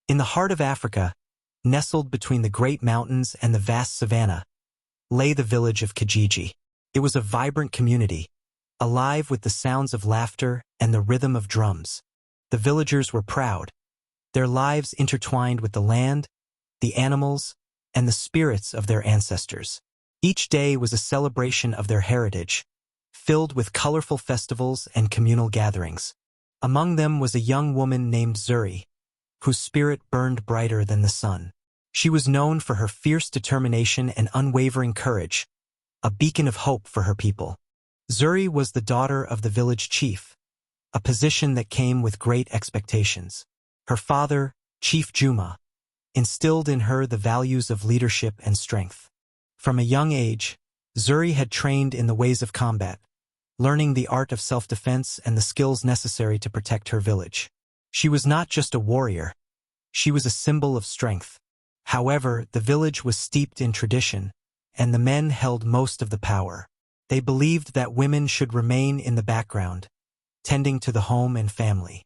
In the heart of Africa, nestled between the great mountains and the vast savanna, lay the village of Kijiji. It was a vibrant community, alive with the sounds of laughter and the rhythm of drums. The villagers were proud, their lives intertwined with the land, the animals, and the spirits of their ancestors. Each day was a celebration of their heritage, filled with colorful festivals and communal gatherings. Among them was a young woman named Zuri, whose spirit burned brighter than the sun. She was known for her fierce determination and unwavering courage, a beacon of hope for her people. Zuri was the daughter of the village chief, a position that came with great expectations. Her father, Chief Juma, instilled in her the values of leadership and strength. From a young age, Zuri had trained in the ways of combat, learning the art of self-defense and the skills necessary to protect her village. She was not just a warrior, she was a symbol of strength. However, the village was steeped in tradition, and the men held most of the power. They believed that women should remain in the background, tending to the home and family.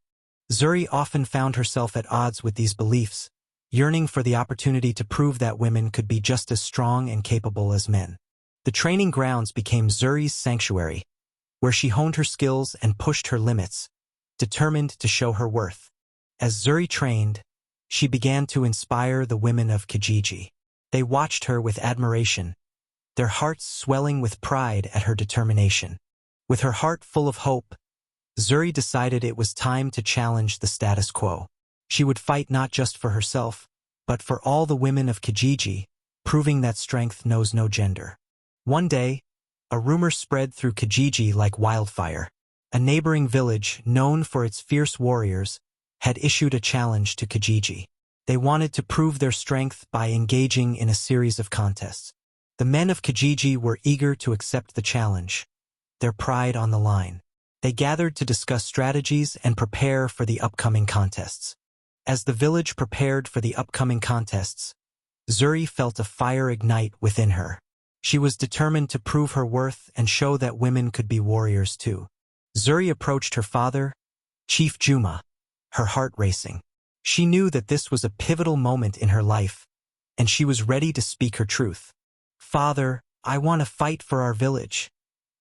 Zuri often found herself at odds with these beliefs, yearning for the opportunity to prove that women could be just as strong and capable as men. The training grounds became Zuri's sanctuary, where she honed her skills and pushed her limits, determined to show her worth. As Zuri trained, she began to inspire the women of Kijiji. They watched her with admiration, their hearts swelling with pride at her determination. With her heart full of hope, Zuri decided it was time to challenge the status quo. She would fight not just for herself, but for all the women of Kijiji, proving that strength knows no gender. One day, a rumor spread through Kijiji like wildfire. A neighboring village, known for its fierce warriors, had issued a challenge to Kijiji. They wanted to prove their strength by engaging in a series of contests. The men of Kijiji were eager to accept the challenge, their pride on the line. They gathered to discuss strategies and prepare for the upcoming contests. As the village prepared for the upcoming contests, Zuri felt a fire ignite within her. She was determined to prove her worth and show that women could be warriors too. Zuri approached her father, Chief Juma, her heart racing. She knew that this was a pivotal moment in her life, and she was ready to speak her truth. "Father, I want to fight for our village,"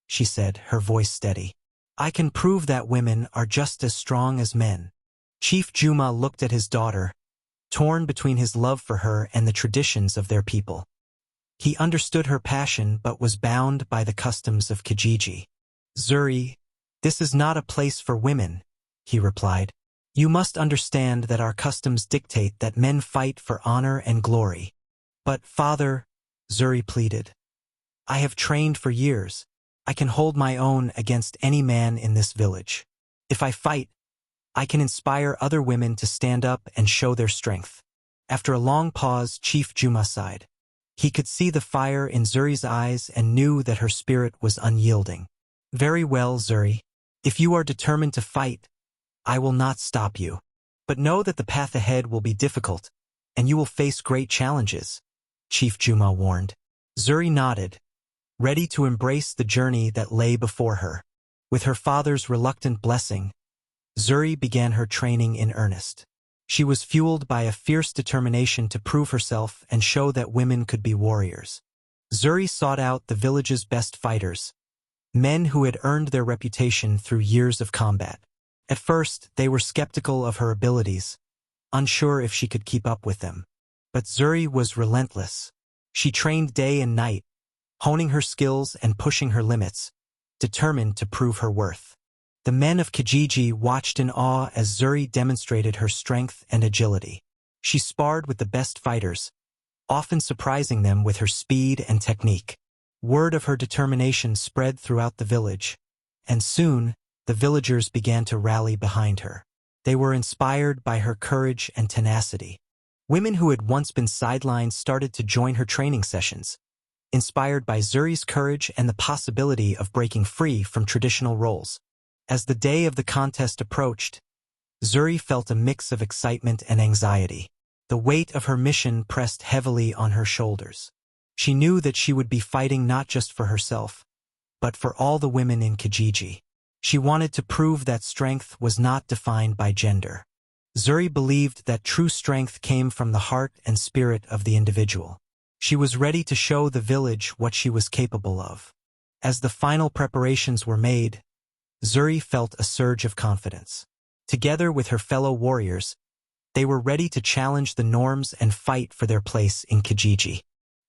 she said, her voice steady. "I can prove that women are just as strong as men." Chief Juma looked at his daughter, torn between his love for her and the traditions of their people. He understood her passion but was bound by the customs of Kijiji. "Zuri, this is not a place for women," he replied. "You must understand that our customs dictate that men fight for honor and glory." "But, father," Zuri pleaded, "I have trained for years. I can hold my own against any man in this village. If I fight, I can inspire other women to stand up and show their strength." After a long pause, Chief Juma sighed. He could see the fire in Zuri's eyes and knew that her spirit was unyielding. "Very well, Zuri. If you are determined to fight, I will not stop you. But know that the path ahead will be difficult, and you will face great challenges," Chief Juma warned. Zuri nodded, ready to embrace the journey that lay before her. With her father's reluctant blessing, Zuri began her training in earnest. She was fueled by a fierce determination to prove herself and show that women could be warriors. Zuri sought out the village's best fighters, men who had earned their reputation through years of combat. At first, they were skeptical of her abilities, unsure if she could keep up with them. But Zuri was relentless. She trained day and night, honing her skills and pushing her limits, determined to prove her worth. The men of Kijiji watched in awe as Zuri demonstrated her strength and agility. She sparred with the best fighters, often surprising them with her speed and technique. Word of her determination spread throughout the village, and soon, the villagers began to rally behind her. They were inspired by her courage and tenacity. Women who had once been sidelined started to join her training sessions, inspired by Zuri's courage and the possibility of breaking free from traditional roles. As the day of the contest approached, Zuri felt a mix of excitement and anxiety. The weight of her mission pressed heavily on her shoulders. She knew that she would be fighting not just for herself, but for all the women in Kijiji. She wanted to prove that strength was not defined by gender. Zuri believed that true strength came from the heart and spirit of the individual. She was ready to show the village what she was capable of. As the final preparations were made, Zuri felt a surge of confidence. Together with her fellow warriors, they were ready to challenge the norms and fight for their place in Kijiji.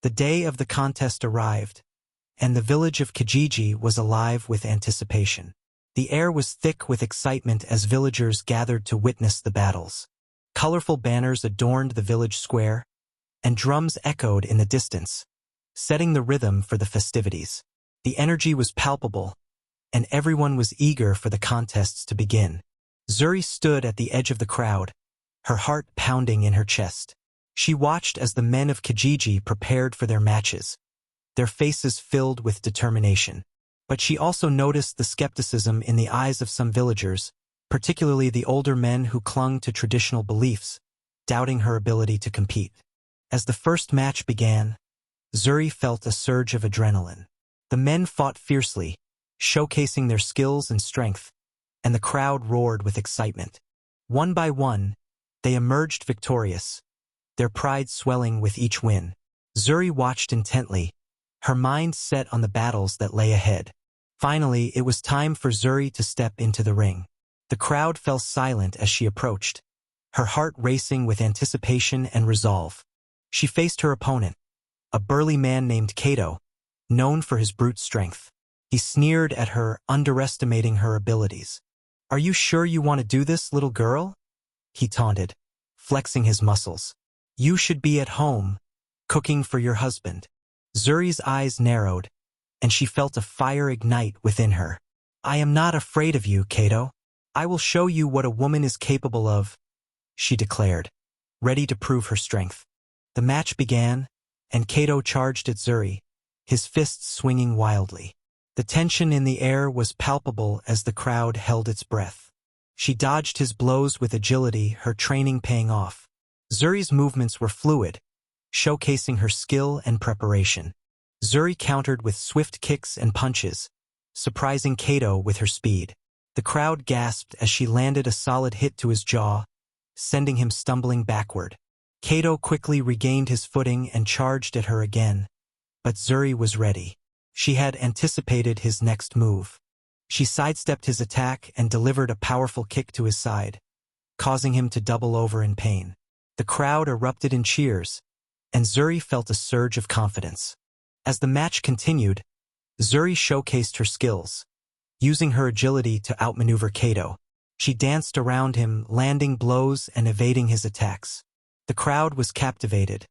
The day of the contest arrived, and the village of Kijiji was alive with anticipation. The air was thick with excitement as villagers gathered to witness the battles. Colorful banners adorned the village square, and drums echoed in the distance, setting the rhythm for the festivities. The energy was palpable, and everyone was eager for the contests to begin. Zuri stood at the edge of the crowd, her heart pounding in her chest. She watched as the men of Kijiji prepared for their matches, their faces filled with determination. But she also noticed the skepticism in the eyes of some villagers, particularly the older men who clung to traditional beliefs, doubting her ability to compete. As the first match began, Zuri felt a surge of adrenaline. The men fought fiercely, showcasing their skills and strength, and the crowd roared with excitement. One by one, they emerged victorious, their pride swelling with each win. Zuri watched intently, her mind set on the battles that lay ahead. Finally, it was time for Zuri to step into the ring. The crowd fell silent as she approached, her heart racing with anticipation and resolve. She faced her opponent, a burly man named Kato, known for his brute strength. He sneered at her, underestimating her abilities. "Are you sure you want to do this, little girl?" he taunted, flexing his muscles. "You should be at home, cooking for your husband." Zuri's eyes narrowed, and she felt a fire ignite within her. "I am not afraid of you, Kato. I will show you what a woman is capable of," she declared, ready to prove her strength. The match began, and Kato charged at Zuri, his fists swinging wildly. The tension in the air was palpable as the crowd held its breath. She dodged his blows with agility, her training paying off. Zuri's movements were fluid, showcasing her skill and preparation. Zuri countered with swift kicks and punches, surprising Kato with her speed. The crowd gasped as she landed a solid hit to his jaw, sending him stumbling backward. Kato quickly regained his footing and charged at her again, but Zuri was ready. She had anticipated his next move. She sidestepped his attack and delivered a powerful kick to his side, causing him to double over in pain. The crowd erupted in cheers, and Zuri felt a surge of confidence. As the match continued, Zuri showcased her skills, using her agility to outmaneuver Kato. She danced around him, landing blows and evading his attacks. The crowd was captivated,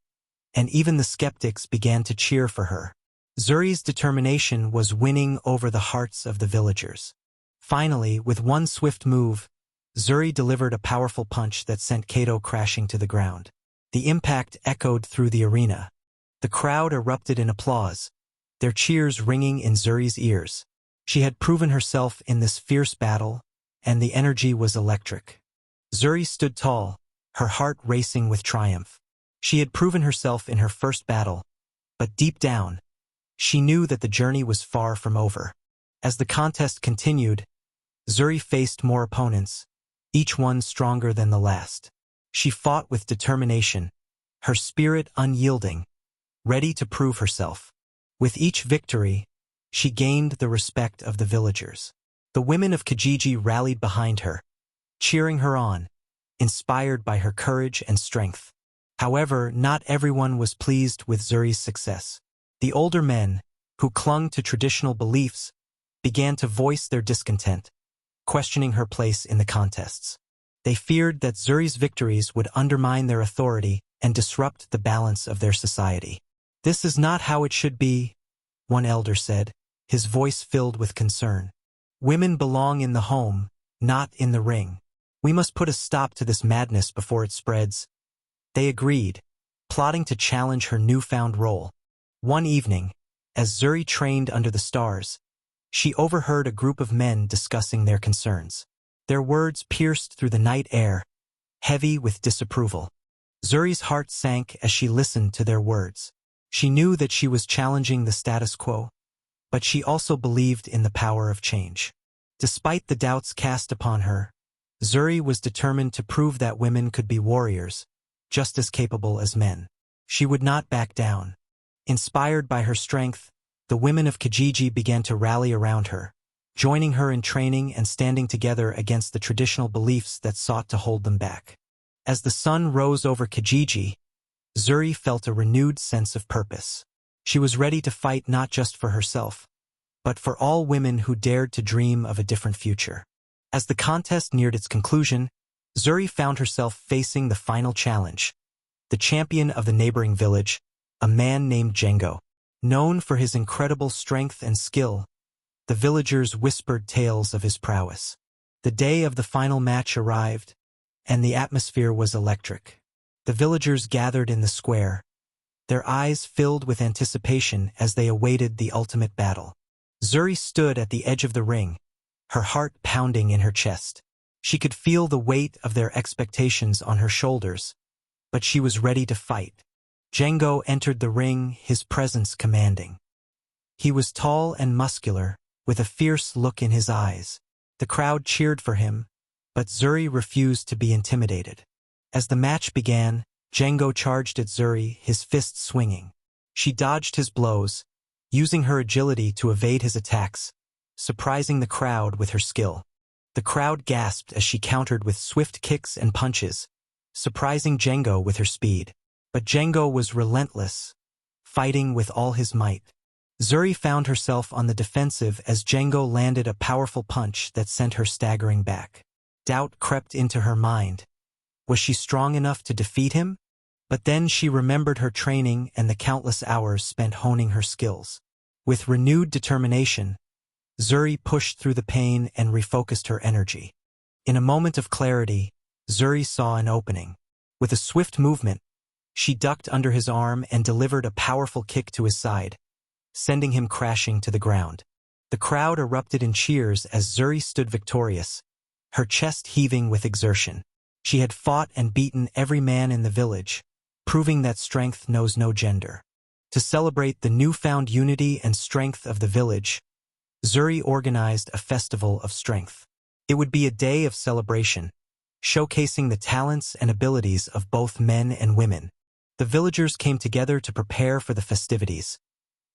and even the skeptics began to cheer for her. Zuri's determination was winning over the hearts of the villagers. Finally, with one swift move, Zuri delivered a powerful punch that sent Kato crashing to the ground. The impact echoed through the arena. The crowd erupted in applause, their cheers ringing in Zuri's ears. She had proven herself in this fierce battle, and the energy was electric. Zuri stood tall, her heart racing with triumph. She had proven herself in her first battle, but deep down, she knew that the journey was far from over. As the contest continued, Zuri faced more opponents, each one stronger than the last. She fought with determination, her spirit unyielding, ready to prove herself. With each victory, she gained the respect of the villagers. The women of Kijiji rallied behind her, cheering her on, inspired by her courage and strength. However, not everyone was pleased with Zuri's success. The older men, who clung to traditional beliefs, began to voice their discontent, questioning her place in the contests. They feared that Zuri's victories would undermine their authority and disrupt the balance of their society. "This is not how it should be," one elder said, his voice filled with concern. "Women belong in the home, not in the ring. We must put a stop to this madness before it spreads." They agreed, plotting to challenge her newfound role. One evening, as Zuri trained under the stars, she overheard a group of men discussing their concerns. Their words pierced through the night air, heavy with disapproval. Zuri's heart sank as she listened to their words. She knew that she was challenging the status quo, but she also believed in the power of change. Despite the doubts cast upon her, Zuri was determined to prove that women could be warriors, just as capable as men. She would not back down. Inspired by her strength, the women of Kijiji began to rally around her, joining her in training and standing together against the traditional beliefs that sought to hold them back. As the sun rose over Kijiji, Zuri felt a renewed sense of purpose. She was ready to fight not just for herself, but for all women who dared to dream of a different future. As the contest neared its conclusion, Zuri found herself facing the final challenge. The champion of the neighboring village, a man named Django. Known for his incredible strength and skill, the villagers whispered tales of his prowess. The day of the final match arrived, and the atmosphere was electric. The villagers gathered in the square, their eyes filled with anticipation as they awaited the ultimate battle. Zuri stood at the edge of the ring, her heart pounding in her chest. She could feel the weight of their expectations on her shoulders, but she was ready to fight. Django entered the ring, his presence commanding. He was tall and muscular, with a fierce look in his eyes. The crowd cheered for him, but Zuri refused to be intimidated. As the match began, Django charged at Zuri, his fists swinging. She dodged his blows, using her agility to evade his attacks, surprising the crowd with her skill. The crowd gasped as she countered with swift kicks and punches, surprising Django with her speed. But Django was relentless, fighting with all his might. Zuri found herself on the defensive as Django landed a powerful punch that sent her staggering back. Doubt crept into her mind. Was she strong enough to defeat him? But then she remembered her training and the countless hours spent honing her skills. With renewed determination, Zuri pushed through the pain and refocused her energy. In a moment of clarity, Zuri saw an opening. With a swift movement, she ducked under his arm and delivered a powerful kick to his side, sending him crashing to the ground. The crowd erupted in cheers as Zuri stood victorious, her chest heaving with exertion. She had fought and beaten every man in the village, proving that strength knows no gender. To celebrate the newfound unity and strength of the village, Zuri organized a festival of strength. It would be a day of celebration, showcasing the talents and abilities of both men and women. The villagers came together to prepare for the festivities,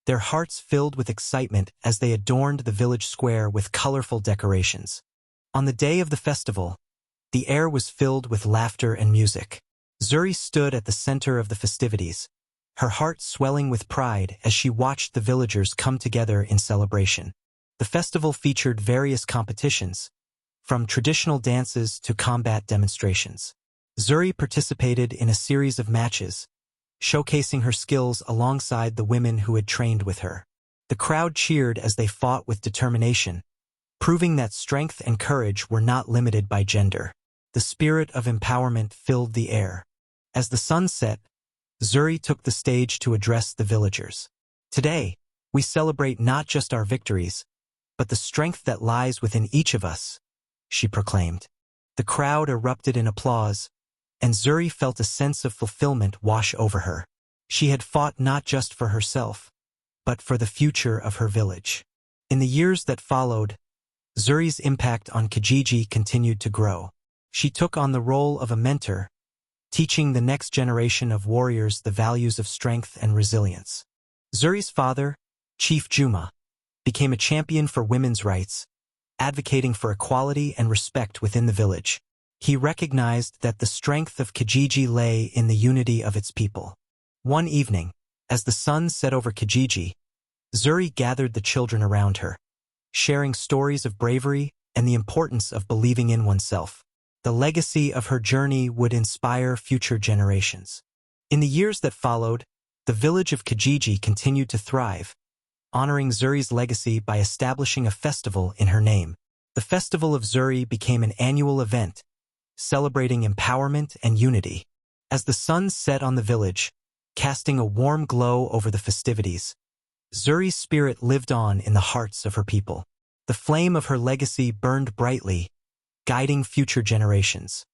their hearts filled with excitement as they adorned the village square with colorful decorations. On the day of the festival, the air was filled with laughter and music. Zuri stood at the center of the festivities, her heart swelling with pride as she watched the villagers come together in celebration. The festival featured various competitions, from traditional dances to combat demonstrations. Zuri participated in a series of matches, showcasing her skills alongside the women who had trained with her. The crowd cheered as they fought with determination, proving that strength and courage were not limited by gender. The spirit of empowerment filled the air. As the sun set, Zuri took the stage to address the villagers. Today, we celebrate not just our victories, but the strength that lies within each of us, she proclaimed. The crowd erupted in applause, and Zuri felt a sense of fulfillment wash over her. She had fought not just for herself, but for the future of her village. In the years that followed, Zuri's impact on Kijiji continued to grow. She took on the role of a mentor, teaching the next generation of warriors the values of strength and resilience. Zuri's father, Chief Juma, became a champion for women's rights, advocating for equality and respect within the village. He recognized that the strength of Kijiji lay in the unity of its people. One evening, as the sun set over Kijiji, Zuri gathered the children around her, sharing stories of bravery and the importance of believing in oneself. The legacy of her journey would inspire future generations. In the years that followed, the village of Kijiji continued to thrive, honoring Zuri's legacy by establishing a festival in her name. The Festival of Zuri became an annual event, celebrating empowerment and unity. As the sun set on the village, casting a warm glow over the festivities, Zuri's spirit lived on in the hearts of her people. The flame of her legacy burned brightly, guiding future generations.